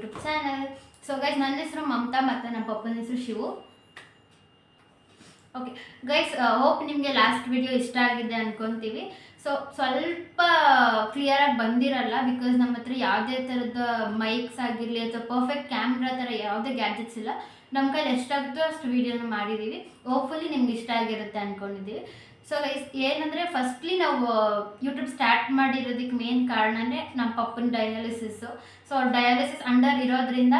YouTube channel. So guys, ನನ್ನ ಹೆಸರು ಮಮತಾ ಮತ್ತು ನಮ್ಮ ಪಪ್ಪನ ಹೆಸರು ಶಿವು. ಓಕೆ ಗೈಸ್, ಹೋಪ್ ನಿಮಗೆ ಲಾಸ್ಟ್ ವಿಡಿಯೋ ಇಷ್ಟ ಆಗಿದೆ ಅನ್ಕೊತೀವಿ. ಸೊ ಸ್ವಲ್ಪ ಕ್ಲಿಯರಾಗಿ ಬಂದಿರಲ್ಲ, ಬಿಕಾಸ್ ನಮ್ಮ ಹತ್ರ ಯಾವುದೇ ಥರದ ಮೈಕ್ಸ್ ಆಗಿರಲಿ ಅಥವಾ ಪರ್ಫೆಕ್ಟ್ ಕ್ಯಾಮ್ರಾ ಥರ ಯಾವುದೇ ಗ್ಯಾಜೆಟ್ಸ್ ಇಲ್ಲ. ನಮ್ಮ ಕೈಲಿ ಎಷ್ಟಾಗುತ್ತೋ ಅಷ್ಟು ವೀಡಿಯೋನ ಮಾಡಿದ್ದೀವಿ. ಹೋಪ್ಫುಲಿ ನಿಮ್ಗೆ ಇಷ್ಟ ಆಗಿರುತ್ತೆ ಅಂದ್ಕೊಂಡಿದ್ದೀವಿ. ಸೊ ಗೈಸ್, ಏನಂದರೆ ಫಸ್ಟ್ಲಿ ನಾವು ಯೂಟ್ಯೂಬ್ ಸ್ಟಾರ್ಟ್ ಮಾಡಿರೋದಕ್ಕೆ ಮೇನ್ ಕಾರಣನೇ ನಮ್ಮ ಪಪ್ಪನ ಡಯಾಲಿಸಿಸ್ಸು. ಸೊ ಡಯಾಲಿಸಿಸ್ ಅಂಡರ್ ಇರೋದ್ರಿಂದ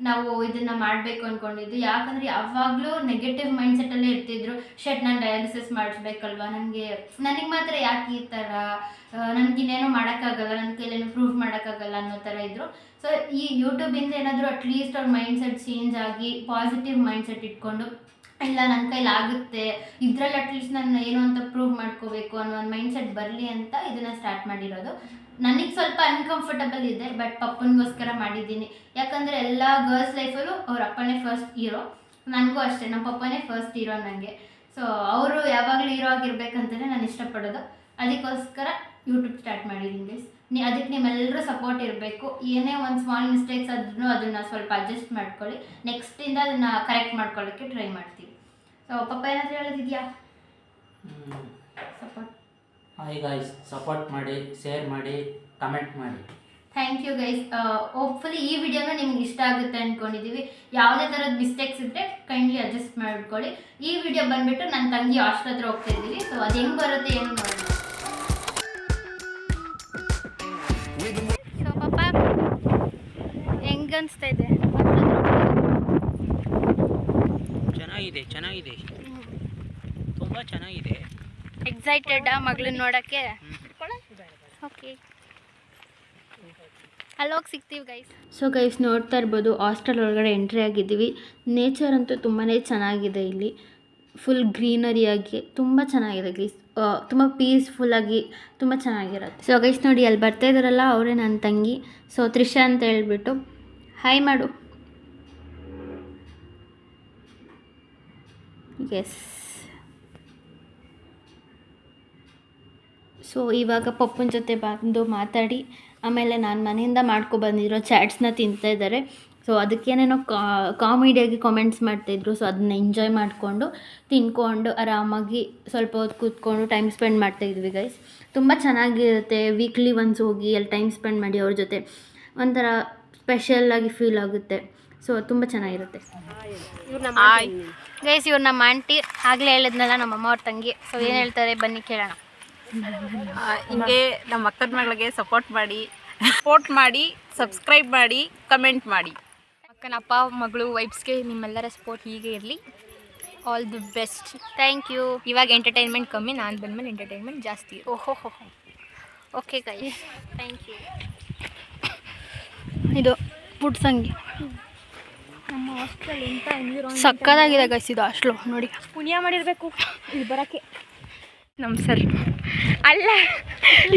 ನಾವು ಇದನ್ನು ಮಾಡಬೇಕು ಅಂದ್ಕೊಂಡಿದ್ದು. ಯಾಕಂದರೆ ಯಾವಾಗಲೂ ನೆಗೆಟಿವ್ ಮೈಂಡ್ಸೆಟ್ಟಲ್ಲೇ ಇರ್ತಿದ್ರು. ನಾನು ಡಯಾಲಿಸಿಸ್ ಮಾಡಿಸ್ಬೇಕಲ್ವ, ನನಗೆ ಮಾತ್ರ ಯಾಕೆ ಈ ಥರ, ನನಗಿನ್ನೇನೋ ಮಾಡೋಕ್ಕಾಗಲ್ಲ, ನನ್ನ ಕೈಲೇನೋ ಪ್ರೂವ್ ಮಾಡೋಕ್ಕಾಗಲ್ಲ ಅನ್ನೋ ಥರ ಇದ್ದರು. ಸೊ ಈ ಯೂಟ್ಯೂಬಿಂದ ಏನಾದರೂ ಅಟ್ಲೀಸ್ಟ್ ಅವ್ರ ಮೈಂಡ್ಸೆಟ್ ಚೇಂಜ್ ಆಗಿ ಪಾಸಿಟಿವ್ ಮೈಂಡ್ಸೆಟ್ ಇಟ್ಕೊಂಡು, ಇಲ್ಲ ನನ್ನ ಕೈಲಿ ಆಗುತ್ತೆ, ಇದರಲ್ಲಿ ಅಟ್ಲೀಸ್ಟ್ ನಾನು ಏನು ಅಂತ ಪ್ರೂವ್ ಮಾಡ್ಕೋಬೇಕು ಅನ್ನೋ ಒಂದು ಮೈಂಡ್ಸೆಟ್ ಬರಲಿ ಅಂತ ಇದನ್ನು ಸ್ಟಾರ್ಟ್ ಮಾಡಿರೋದು. ನನಗೆ ಸ್ವಲ್ಪ ಅನ್ಕಂಫರ್ಟಬಲ್ ಇದೆ, ಬಟ್ ಪಪ್ಪನಿಗೋಸ್ಕರ ಮಾಡಿದ್ದೀನಿ. ಯಾಕಂದರೆ ಎಲ್ಲ ಗರ್ಲ್ಸ್ ಲೈಫಲ್ಲೂ ಅವ್ರ ಅಪ್ಪನೇ ಫಸ್ಟ್ ಹೀರೋ. ನನಗೂ ಅಷ್ಟೇ, ನಮ್ಮ ಪಪ್ಪನೇ ಫಸ್ಟ್ ಹೀರೋ ನನಗೆ. ಸೊ ಅವರು ಯಾವಾಗಲೂ ಹೀರೋ ಆಗಿರ್ಬೇಕಂತಲೇ ನಾನು ಇಷ್ಟಪಡೋದು. ಅದಕ್ಕೋಸ್ಕರ ಯೂಟ್ಯೂಬ್ ಸ್ಟಾರ್ಟ್ ಮಾಡಿದ್ದೀನಿ ಗೈಸ್. ಅದಕ್ಕೆ ನಿಮ್ಮೆಲ್ಲರೂ ಸಪೋರ್ಟ್ ಇರಬೇಕು. ಏನೇ ಒಂದು ಸ್ಮಾಲ್ ಮಿಸ್ಟೇಕ್ಸ್ ಆದ್ರೂ ಅದನ್ನು ಸ್ವಲ್ಪ ಅಡ್ಜಸ್ಟ್ ಮಾಡ್ಕೊಳ್ಳಿ. ನೆಕ್ಸ್ಟಿಂದ ಅದನ್ನು ಕರೆಕ್ಟ್ ಮಾಡ್ಕೊಳ್ಳೋಕ್ಕೆ ಟ್ರೈ ಮಾಡ್ತೀವಿ. ಸೊ ಪಪ್ಪ ಏನಾದರೂ ಹೇಳೋದಿದೆಯಾ? ಸಪೋರ್ಟ್. ಹಾಯ್ ಗೈಸ್, ಸಪೋರ್ಟ್ ಮಾಡಿ, ಶೇರ್ ಮಾಡಿ, ಕಮೆಂಟ್ ಮಾಡಿ. Thank you guys. ಹೋಪ್ಫುಲಿ ಈ ವಿಡಿಯೋನ ನಿಮ್ಗೆ ಇಷ್ಟ ಆಗುತ್ತೆ ಅಂದ್ಕೊಂಡಿದ್ದೀವಿ. ಯಾವುದೇ ಥರದ ಮಿಸ್ಟೇಕ್ಸ್ ಇದ್ದರೆ ಕೈಂಡ್ಲಿ ಅಡ್ಜಸ್ಟ್ ಮಾಡ್ಕೊಳ್ಳಿ. ಈ ವಿಡಿಯೋ ಬಂದುಬಿಟ್ಟು ನನ್ನ ತಂಗಿ ಹಾಸ್ಟೆಲ್ ಹತ್ರ ಹೋಗ್ತಾ ಇದ್ದೀವಿ. ಸೊ ಅದು ಹೆಂಗೆ ಬರುತ್ತೆ ಏನು ನೋಡೋಣ. ಸೊ ಪಾಪ ಹೆಂಗೆ ಅನಿಸ್ತಾ ಇದೆ? ಚೆನ್ನಾಗಿದೆ, ತುಂಬ ಚೆನ್ನಾಗಿದೆ. ಎಕ್ಸೈಟೆಡ್ ಮಗಳನ್ನ ನೋಡೋಕ್ಕೆ. ಓಕೆ, ಅಲ್ಲೋಗಿ ಸಿಗ್ತೀವಿ ಗೈಸ್. ಸೊ ಗೈಸ್, ನೋಡ್ತಾ ಇರ್ಬೋದು ಹಾಸ್ಟೆಲ್ ಒಳಗಡೆ ಎಂಟ್ರಿ ಆಗಿದ್ದೀವಿ. ನೇಚರ್ ಅಂತೂ ತುಂಬಾ ಚೆನ್ನಾಗಿದೆ. ಇಲ್ಲಿ ಫುಲ್ ಗ್ರೀನರಿಯಾಗಿ ತುಂಬ ಚೆನ್ನಾಗಿದೆ ಗೈಸ್. ತುಂಬ ಪೀಸ್ಫುಲ್ಲಾಗಿ ತುಂಬ ಚೆನ್ನಾಗಿರುತ್ತೆ. ಸೊ ಗೈಸ್ ನೋಡಿ, ಅಲ್ಲಿ ಬರ್ತಾ ಇದ್ದಾರಲ್ಲ ಅವರೇ ನನ್ನ ತಂಗಿ. ಸೊ ತ್ರಿಷಾ ಅಂತ ಹೇಳ್ಬಿಟ್ಟು ಹಾಯ್ ಮಾಡು. ಎಸ್. ಸೊ ಇವಾಗ ಪಪ್ಪನ ಜೊತೆ ಬಂದು ಮಾತಾಡಿ ಆಮೇಲೆ ನಾನು ಮನೆಯಿಂದ ಮಾಡ್ಕೊಬಂದಿರೋ ಚಾಟ್ಸ್ನ ತಿಂತಾ ಇದ್ದಾರೆ. ಸೊ ಅದಕ್ಕೇನೇನೋ ಕಾಮಿಡಿಯಾಗಿ ಕಾಮೆಂಟ್ಸ್ ಮಾಡ್ತಾಯಿದ್ರು. ಸೊ ಅದನ್ನ ಎಂಜಾಯ್ ಮಾಡಿಕೊಂಡು ತಿನ್ಕೊಂಡು ಆರಾಮಾಗಿ ಸ್ವಲ್ಪ ಹೊತ್ತು ಕೂತ್ಕೊಂಡು ಟೈಮ್ ಸ್ಪೆಂಡ್ ಮಾಡ್ತಾಯಿದ್ವಿ ಗೈಸ್. ತುಂಬ ಚೆನ್ನಾಗಿರುತ್ತೆ. ವೀಕ್ಲಿ ಒನ್ಸ್ ಹೋಗಿ ಅಲ್ಲಿ ಟೈಮ್ ಸ್ಪೆಂಡ್ ಮಾಡಿ ಅವ್ರ ಜೊತೆ ಒಂಥರ ಸ್ಪೆಷಲ್ಲಾಗಿ ಫೀಲ್ ಆಗುತ್ತೆ. ಸೊ ತುಂಬ ಚೆನ್ನಾಗಿರುತ್ತೆ ಗೈಸ್. ಇವ್ರು ನಮ್ಮ ಆಂಟಿ, ಆಗಲೇ ಹೇಳಿದ್ನಲ್ಲ ನಮ್ಮಮ್ಮ ಅವ್ರ ತಂಗಿ. ಸೊ ಏನು ಹೇಳ್ತಾರೆ ಬನ್ನಿ ಕೇಳೋಣ. ಹಿಂಗೆ ನಮ್ಮ ಅಕ್ಕನ ಮಗಳಿಗೆ ಸಪೋರ್ಟ್ ಮಾಡಿ ಸಬ್ಸ್ಕ್ರೈಬ್ ಮಾಡಿ, ಕಮೆಂಟ್ ಮಾಡಿ. ಅಕ್ಕನ ಅಪ್ಪ ಮಗಳು ವೈಬ್ಸ್ಗೆ ನಿಮ್ಮೆಲ್ಲರ ಸಪೋರ್ಟ್ ಹೀಗೆ ಇರಲಿ. All the best. Thank you. ಇವಾಗ ಎಂಟರ್ಟೈನ್ಮೆಂಟ್ ಕಮ್ಮಿ, ನಾನು ಬಂದಮೇಲೆ ಎಂಟರ್ಟೈನ್ಮೆಂಟ್ ಜಾಸ್ತಿ. ಓಹೋ ಓಕೆ ಗೈಸ್, ಥ್ಯಾಂಕ್ ಯು. ಇದು ಫುಡ್ ಸಂಗಿ ನಮ್ಮ ಹಾಸ್ಟೆಲ್ ಎಂತ ಸಕ್ಕತ್ತಾಗಿದೆ ಗೈಸ್. ಇದು ಹಾಸ್ಟೆಲು ನೋಡಿ, ಪುಣ್ಯ ಮಾಡಿರಬೇಕು ಇಲ್ಲಿ ಬರೋಕ್ಕೆ. ನಮ್ಮ ಸರ್ ಅಲ್ಲ,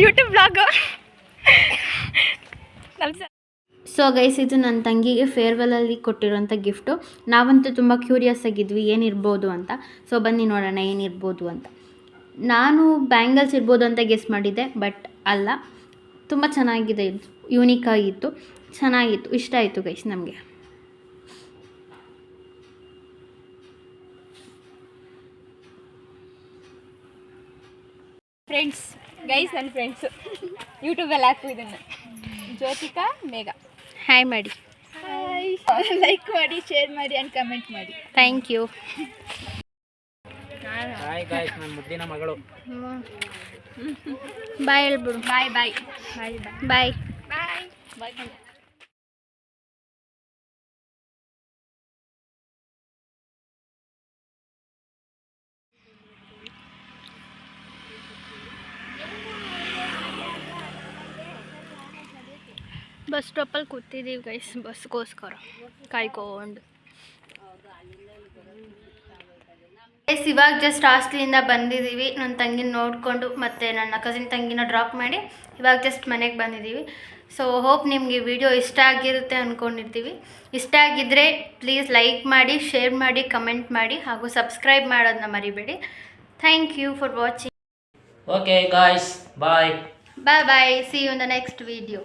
ಯೂಟ್ಯೂಬ್ ಬ್ಲಾಗು ನಮ್ಮ ಸರ್. ಸೊ ಗೈಸ್, ಇದು ನನ್ನ ತಂಗಿಗೆ ಫೇರ್ವೆಲಲ್ಲಿ ಕೊಟ್ಟಿರೋಂಥ ಗಿಫ್ಟು. ನಾವಂತೂ ತುಂಬ ಕ್ಯೂರಿಯಸ್ ಆಗಿದ್ವಿ ಏನಿರ್ಬೋದು ಅಂತ. ಸೊ ಬನ್ನಿ ನೋಡೋಣ ಏನಿರ್ಬೋದು ಅಂತ. ನಾನು ಬ್ಯಾಂಗಲ್ಸ್ ಇರ್ಬೋದು ಅಂತ ಗೆಸ್ ಮಾಡಿದ್ದೆ, ಬಟ್ ಅಲ್ಲ. ತುಂಬ ಚೆನ್ನಾಗಿದೆ, ಇದು ಯೂನಿಕ್ ಆಗಿತ್ತು, ಚೆನ್ನಾಗಿತ್ತು, ಇಷ್ಟ ಆಯಿತು ಗೈಸ್ ನಮಗೆ. ಫ್ರೆಂಡ್ಸ್ ಗೈಸ್, ನನ್ನ ಫ್ರೆಂಡ್ಸು ಯೂಟ್ಯೂಬಲ್ಲಿ ಹಾಕು ಇದನ್ನು. ಜ್ಯೋತಿಕಾ, ಮೇಘ. ಹಾಯ್ ಮಾಡಿ, ಲೈಕ್ ಮಾಡಿ, ಶೇರ್ ಮಾಡಿ ಆ್ಯಂಡ್ ಕಮೆಂಟ್ ಮಾಡಿ. Thank you. ಹಾಯ್ ಗೈಸ್, ನನ್ನ ಮುದ್ದಿನ ಮಗಳು. ಬಾಯ್ ಹೇಳ್ಬಿಡು. ಬಾಯ್ ಬಾಯ್ ಬಾಯ್ ಬಾಯ್ ಬಾಯ್. ಬಸ್ ಸ್ಟಾಪಲ್ಲಿ ಕೂತಿದ್ದೀವಿ ಗೈಸ್, ಬಸ್ಗೋಸ್ಕರ ಕಾಯ್ಕೊಂಡು. ಗೈಸ್, ಇವಾಗ ಜಸ್ಟ್ ಹಾಸ್ಟೆಲಿಂದ ಬಂದಿದ್ದೀವಿ. ನನ್ನ ತಂಗಿನ ನೋಡಿಕೊಂಡು ಮತ್ತು ನನ್ನ ಕಸಿನ್ ತಂಗಿನ ಡ್ರಾಪ್ ಮಾಡಿ ಇವಾಗ ಜಸ್ಟ್ ಮನೆಗೆ ಬಂದಿದ್ದೀವಿ. ಸೊ ಹೋಪ್ ನಿಮಗೆ ವಿಡಿಯೋ ಇಷ್ಟ ಆಗಿರುತ್ತೆ ಅಂದ್ಕೊಂಡಿರ್ತೀವಿ. ಇಷ್ಟ ಆಗಿದ್ದರೆ ಪ್ಲೀಸ್ ಲೈಕ್ ಮಾಡಿ, ಶೇರ್ ಮಾಡಿ, ಕಮೆಂಟ್ ಮಾಡಿ ಹಾಗೂ ಸಬ್ಸ್ಕ್ರೈಬ್ ಮಾಡೋದನ್ನ ಮರಿಬೇಡಿ. Thank you for watching. Okay guys, bye. Bye bye. See you in the next video.